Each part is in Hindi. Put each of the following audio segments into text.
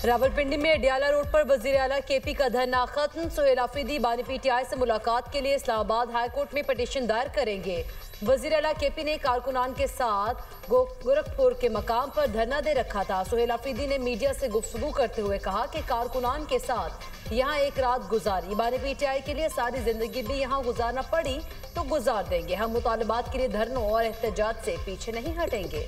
रावलपिंडी में अडियाला रोड पर वजीर आला केपी का धरना खत्म। सुहेल आफरीदी बानी पीटीआई से मुलाकात के लिए इस्लामाबाद हाई कोर्ट में पिटीशन दायर करेंगे। वजीर आला केपी ने कारकुनान के साथ गोरखपुर के मकाम पर धरना दे रखा था। सुहेल आफरीदी ने मीडिया से गुफ्तगू करते हुए कहा कि कारकुनान के साथ यहाँ एक रात गुजारी, बानी पीटीआई के लिए सारी जिंदगी भी यहाँ गुजारना पड़ी तो गुजार देंगे। हम मुतालबात के लिए धरनों और एहतजाज से पीछे नहीं हटेंगे।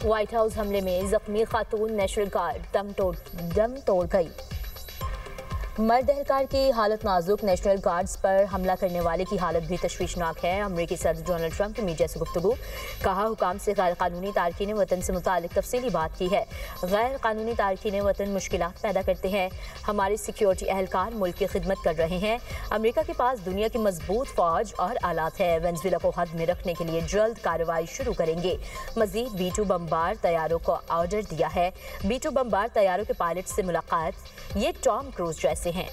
व्हाइट हाउस हमले में जख्मी खातून नेशनल गार्ड दम तोड़ गई। मर्द एहलकार की हालत नाजुक, नेशनल गार्ड्स पर हमला करने वाले की हालत भी तशवीशनाक है। अमेरिकी सदर डोनाल्ड ट्रंप की मीडिया से गुफ्तगू, कहा हुकाम से गैर कानूनी तारकीन वतन से मुतालिक तफसीली बात की है। गैर कानूनी तारकीन वतन मुश्किलात पैदा करते हैं। हमारे सिक्योरिटी एहलकार मुल्क की खिदमत कर रहे हैं। अमेरिका के पास दुनिया की मजबूत फौज और आलात है। वेनेजुएला को हद में रखने के लिए जल्द कार्रवाई शुरू करेंगे। मजीद B-2 बमबार तैयारों को ऑर्डर दिया है। B-2 बमबार तैयारों के पायलट से मुलाकात, ये टॉम क्रूज जैसे हैं।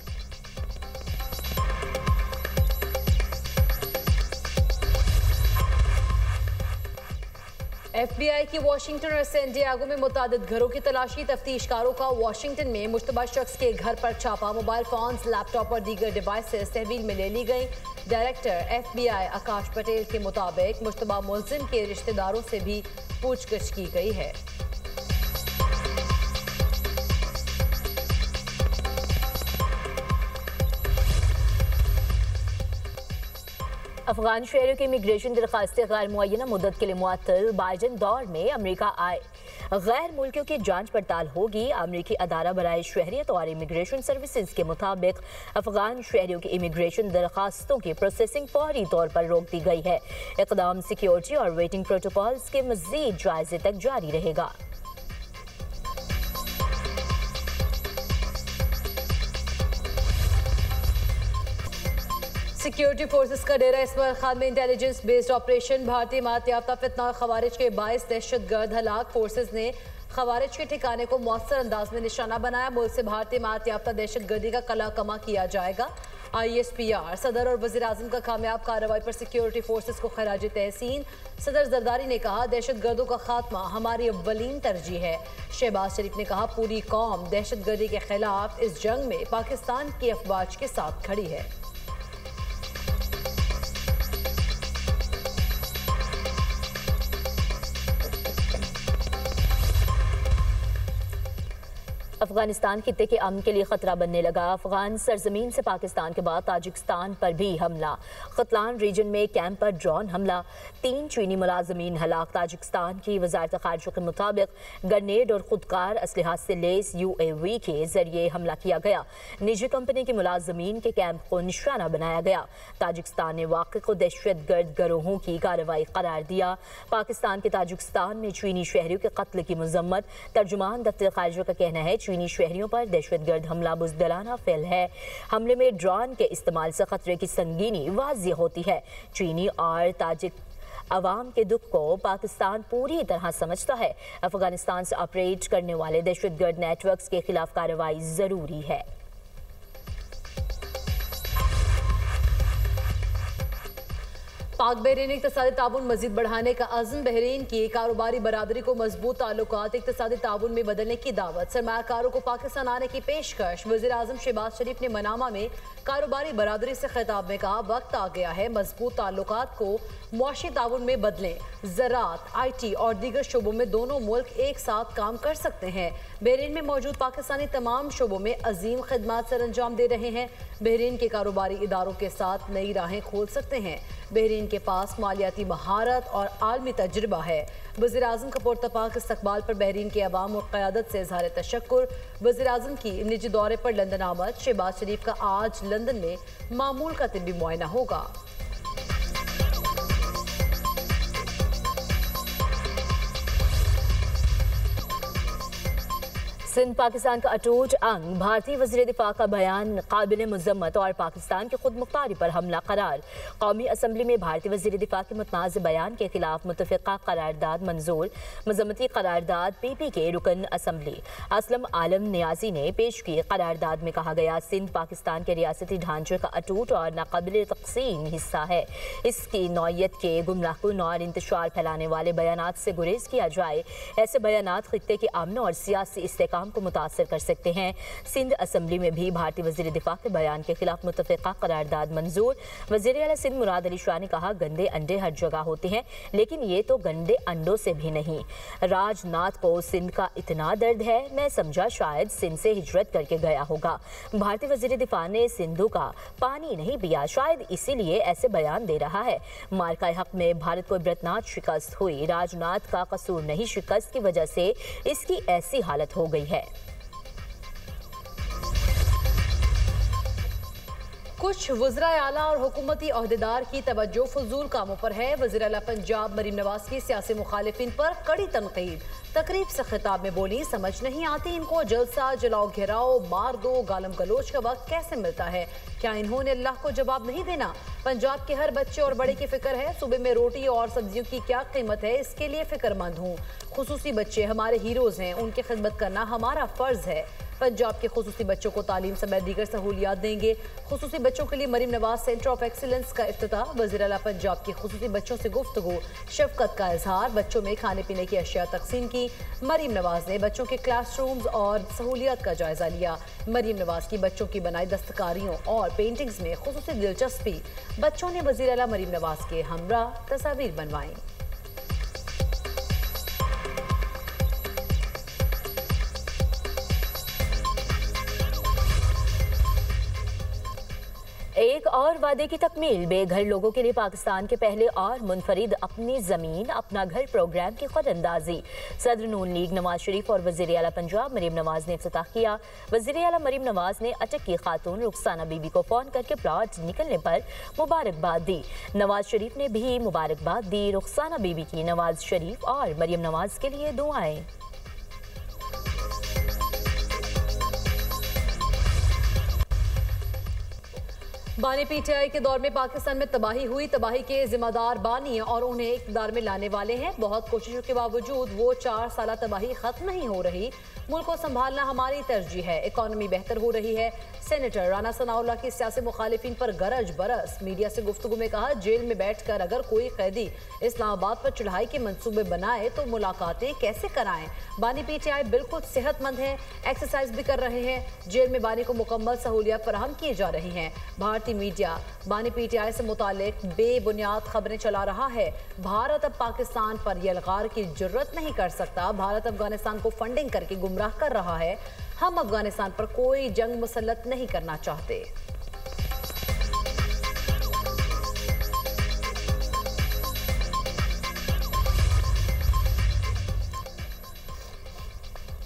FBI की वाशिंगटन और सैन डिएगो में मुतादिद घरों की तलाशी। तफ्तीशकारों का वाशिंगटन में मुश्तबा शख्स के घर पर छापा। मोबाइल फोन्स, लैपटॉप और दीगर डिवाइसेस तहवील में ले ली गई। डायरेक्टर FBI आकाश पटेल के मुताबिक मुश्तबा मुलजिम के रिश्तेदारों से भी पूछगछ की गई है। अफगान शहरियों की इमिग्रेशन दरखास्तें गैर मुअय्यना मुद्दत के लिए मुअत्तल। बाइडन दौर में अमेरिका आए गैर मुल्कियों की जांच पड़ताल होगी। अमेरिकी अदारा बराए शहरियत और इमिग्रेशन सर्विसेज के मुताबिक अफगान शहरियों की इमिग्रेशन दरखास्तों की प्रोसेसिंग फौरी तौर पर रोक दी गई है। इक़दाम सिक्योरिटी और वेटिंग प्रोटोकॉल्स के मजीद जायजे तक जारी रहेगा। सिक्योरिटी फोर्सेस का डेरा इस्माइल खान में इंटेलिजेंस बेस्ड ऑपरेशन। भारतीय मात याफ्ता फितना खवारिज के 22 दहशतगर्द हलाक। फोर्सेस ने खवारिज के ठिकाने को मौसर अंदाज में निशाना बनाया। मुल्क से भारतीय मात याफ्ता दहशतगर्दी का कला कमा किया जाएगा। ISPR सदर और वज़ीर आज़म का कामयाब कार्रवाई पर सिक्योरिटी फोर्सेस को खराज तहसीन। सदर जरदारी ने कहा, दहशतगर्दों का खात्मा हमारी अव्वलीन तरजीह है। शहबाज शरीफ ने कहा, पूरी कौम दहशतगर्दी के खिलाफ इस जंग में पाकिस्तान की अफवाज के साथ खड़ी है। अफगानिस्तान खित्ते के अमन के लिए खतरा बनने लगा। अफगान सरजमीन से पाकिस्तान के बाद ताजिकिस्तान पर भी हमला। खतलान रीजन में कैंप पर ड्रोन हमला। 3 चीनी मुलाजमीन हलाक। ताजिकिस्तान की वजारत खारजा के मुताबिक ग्रेनेड और खुदकार असलहा से लेस UAV के जरिए हमला किया गया। निजी कंपनी के मुलाजमीन के कैंप को निशाना बनाया गया। ताजिकिस्तान ने वाक़े को दहशतगर्द गिरोहों की कार्रवाई करार दिया। पाकिस्तान के ताजिकिस्तान में चीनी शहरियों के कत्ल की मजम्मत। तर्जुमान दफ्तर खारजा का कहना है, चीनी शहरियों पर दहशतगर्द हमला बुज़दिलाना फेल है। हमले में ड्रोन के इस्तेमाल से खतरे की संगीनी वाज़ेह होती है। चीनी और ताजिक अवाम के दुख को पाकिस्तान पूरी तरह समझता है। अफगानिस्तान से ऑपरेट करने वाले दहशतगर्द नेटवर्क्स के खिलाफ कार्रवाई जरूरी है। पाक बहरीन इक़्तिसादी ताउन मजीद बढ़ाने का अज़्म। बहरीन की कारोबारी बरादरी को मजबूत ताल्लुकात इक़्तिसादी ताउन में बदलने की दावत। सरमायाकारों को पाकिस्तान आने की पेशकश। वज़ीर आज़म शहबाज शरीफ ने मनामा में कारोबारी बरादरी से खिताब में कहा, वक्त आ गया है मजबूत ताल्लुकात को मुआशी ताउन में बदलें। ज़राअत, IT और दीगर शोबों में दोनों मुल्क एक साथ काम कर सकते हैं। बहरीन में मौजूद पाकिस्तानी तमाम शोबों में अजीम खिदमात सर अंजाम दे रहे हैं। बहरीन के कारोबारी इदारों के साथ नई राहें खोल सकते हैं। बहरीन के पास मालियाती महारत और आलमी तजुर्बा है। वज़ीर आज़म का पुरतपाक इस्तकबाल पर बहरीन के अवाम और क़यादत से इज़हार तशक्कुर। वज़ीर आज़म की निजी दौरे पर लंदन आमद। शहबाज शरीफ का आज लंदन में मामूल का तिब्बी मुआयना होगा। सिंध पाकिस्तान का अटूट अंग, भारतीय वज़ीर दिफा का बयान काबिल मज़म्मत और पाकिस्तान की खुद मुख्तारी पर हमला करार। कौमी असम्बली में भारतीय वज़ीर दिफा के मुतनाज़ बयान के खिलाफ मुतफ़िक़ा करारदाद मंजूर। मज़म्मती करारदाद PP के रुकन असम्बली असलम आलम नियाजी ने पेश की। करारदाद में कहा गया, सिंध पाकिस्तान के रियासती ढांचे का अटूट और नाकाबिल तक़सीम हिस्सा है। इसकी नौयत के गुमराहकुन और इंतशार फैलाने वाले बयानात से गुरेज किया जाए। ऐसे बयानात खित्ते के अमन और सियासी इस्तेकाम को मुतासर कर सकते हैं। सिंध असम्बली में भी भारतीय वज़ीर दिफा के बयान के खिलाफ मुतफ़िक़ा करारदाद मंजूर। वज़ीर आला सिंध मुराद अली शाह ने कहा, गंदे अंडे हर जगह होते हैं, लेकिन ये तो गंदे अंडों से भी नहीं। राजनाथ को सिंध का इतना दर्द है, मैं समझा शायद सिंध से हिजरत करके गया होगा। भारतीय वज़ीर दिफा ने सिंधु का पानी नहीं पिया, शायद इसीलिए ऐसे बयान दे रहा है। मार्का हक में भारत को इबरतनाक शिकस्त हुई। राजनाथ का कसूर नहीं, शिकस्त की वजह से इसकी ऐसी हालत हो गई है। कुछ वज़ीर आला और हुकूमती ओहदेदार की तवज्जो फजूल कामों पर है। वज़ीर आला पंजाब मरीम नवाज की सियासी मुखालिफिन पर कड़ी तनकीद। तकरीब से खिताब में बोली, समझ नहीं आती इनको जलसा जलाओ घेराओ मार दो गालम गलोच का वक्त कैसे मिलता है। क्या इन्होंने अल्लाह को जवाब नहीं देना। पंजाब के हर बच्चे और बड़े की फिक्र है। सुबह में रोटी और सब्जियों की क्या कीमत है, इसके लिए फिक्रमंद हूँ। खुसूसी बच्चे हमारे हीरोज हैं, उनकी खिदमत करना हमारा फर्ज है। पंजाब के खुसूसी बच्चों को तालीम समेत दीगर सहूलियात देंगे। खुसूसी बच्चों के लिए Maryam Nawaz centre of excellence का इफ्तिताह। वज़ीर आला पंजाब की खुसूसी बच्चों से गुफ्तगू, शफकत का इजहार। बच्चों में खाने पीने की अशिया तकसीम की। मरीम नवाज ने बच्चों के क्लासरूम्स और सहूलियात का जायजा लिया। मरीम नवाज की बच्चों की बनाई दस्तकारियों और पेंटिंग्स में खुसूसी दिलचस्पी। बच्चों ने वज़ीर आला मरीम नवाज के हमरा तस्वीर बनवाई। एक और वादे की तकमील, बेघर लोगों के लिए पाकिस्तान के पहले और मुनफरिद अपनी ज़मीन अपना घर प्रोग्राम की खुद अंदाजी। सदर नून लीग नवाज शरीफ और वज़ीर आला पंजाब मरीम नवाज ने इफ्तिताह किया। वज़ीर आला मरीम नवाज ने अटक की खातून रुखसाना बीबी को फ़ोन करके प्लॉट निकलने पर मुबारकबाद दी। नवाज शरीफ ने भी मुबारकबाद दी। रुखसाना बीबी की नवाज शरीफ और मरीम नवाज के लिए दुआएं। बानी PTI के दौर में पाकिस्तान में तबाही हुई। तबाही के जिम्मेदार बानी और उन्हें इक़्तिदार में लाने वाले हैं। बहुत कोशिशों के बावजूद वो 4 साल तबाही खत्म नहीं हो रही। मुल्क को संभालना हमारी तरजीह है। इकॉनमी बेहतर हो रही है। सेनेटर राना सनाउल्लाह की सियासी मुखालिफिन पर गरज बरस। मीडिया से गुफ्तगू में कहा, जेल में बैठकर अगर कोई कैदी इस्लामाबाद पर चढ़ाई के मंसूबे बनाए तो मुलाकातें कैसे कराएं। बानी PTI बिल्कुल सेहतमंद है, एक्सरसाइज भी कर रहे हैं। जेल में बानी को मुकम्मल सहूलियत फराहम की जा रही हैं। भारतीय मीडिया बानी PTI से मुतालिक बेबुनियाद खबरें चला रहा है। भारत अब पाकिस्तान पर यलगार की जुर्रत नहीं कर सकता। भारत अफगानिस्तान को फंडिंग करके गुमराह कर रहा है। हम अफगानिस्तान पर कोई जंग मुसल्लत नहीं करना चाहते।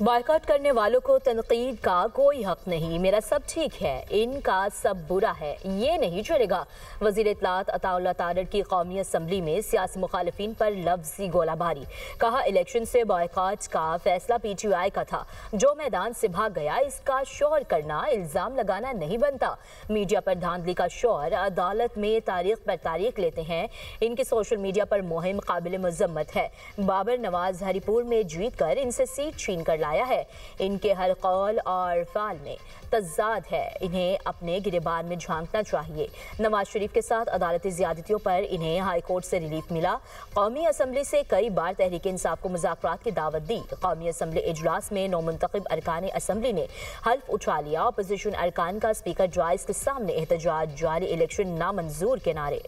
बायकॉट करने वालों को तनकीद का कोई हक नहीं। मेरा सब ठीक है, इनका सब बुरा है, ये नहीं चलेगा। वज़ीर इत्तलात अताउल्लाह तारड़ की कौमी असम्बली में सियासी मुखालिफिन पर लफ्ज़ी गोलाबारी। कहा, इलेक्शन से बायकॉट का फैसला PTI का था। जो मैदान से भाग गया इसका शोर करना, इल्ज़ाम लगाना नहीं बनता। मीडिया पर धांधली का शोर अदालत में तारीख पर तारीख लेते हैं। इनके सोशल मीडिया पर मुहिम काबिल मज़म्मत है। बाबर नवाज हरिपुर में जीत कर इनसे सीट छीन कर है। इनके हर कौल और फाल में तज़ाद है। इन्हें अपने गिरेबान में झांकना चाहिए। नवाज शरीफ के साथ अदालती ज़्यादतियों पर इन्हें हाई कोर्ट से रिलीफ मिला। कौमी असम्बली से कई बार तहरीक इंसाफ को मुज़ाकरात की दावत दी। कौमी असम्बली इजलास में नौमुंतखब अरकान असम्बली ने हल्फ उठा लिया। अपोजिशन अरकान का स्पीकर ड्राइस के सामने एहतजाज जारी। इलेक्शन नामंजूर के नारे।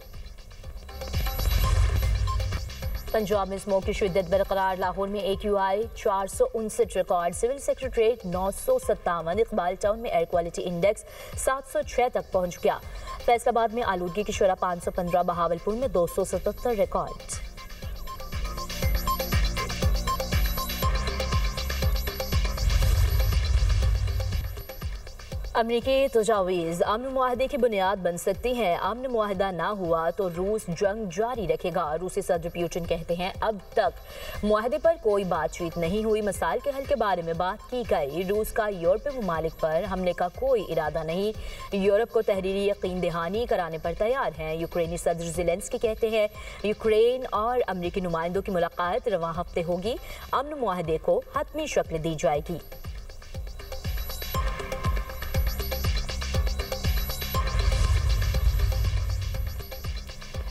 पंजाब में स्मोक की शिद्दत बरकरार। लाहौर में AQI 459 record. Civil secretariat 957। Iqbal town में एयर क्वालिटी इंडेक्स 706 तक पहुंच गया। फैसलाबाद में आलूदगी की शरह 515। बहावलपुर में 277 रिकॉर्ड। अमरीकी तजावीज़ अमन मुआहदे की बुनियाद बन सकती हैं। अमन मुआहदा ना हुआ तो रूस जंग जारी रखेगा। रूसी सदर पुतिन कहते हैं अब तक मुआहदे पर कोई बातचीत नहीं हुई, मसाइल के हल के बारे में बात की गई। रूस का यूरोपीय ममालिक पर हमले का कोई इरादा नहीं, यूरोप को तहरीरी यकीन दहानी कराने पर तैयार हैं। यूक्रेनी सदर ज़ेलेंस्की कहते हैं यूक्रेन और अमरीकी नुमाइंदों की मुलाकात रवां हफ्ते होगी, अमन मुआहदे को हतमी शक्ल दी जाएगी।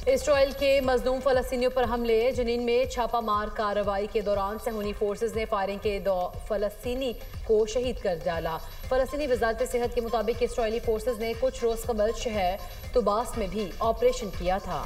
इसराइल के मजलूम फलस्तीनियों पर हमले। जनीन में छापामार कार्रवाई के दौरान सहूनी फोर्सेज ने फायरिंग के फलस्तीनी को शहीद कर डाला। फलस्तीनी वजारत सेहत के मुताबिक इसराइली फोर्सेज ने कुछ रोज कबल शहर तुबास में भी ऑपरेशन किया था।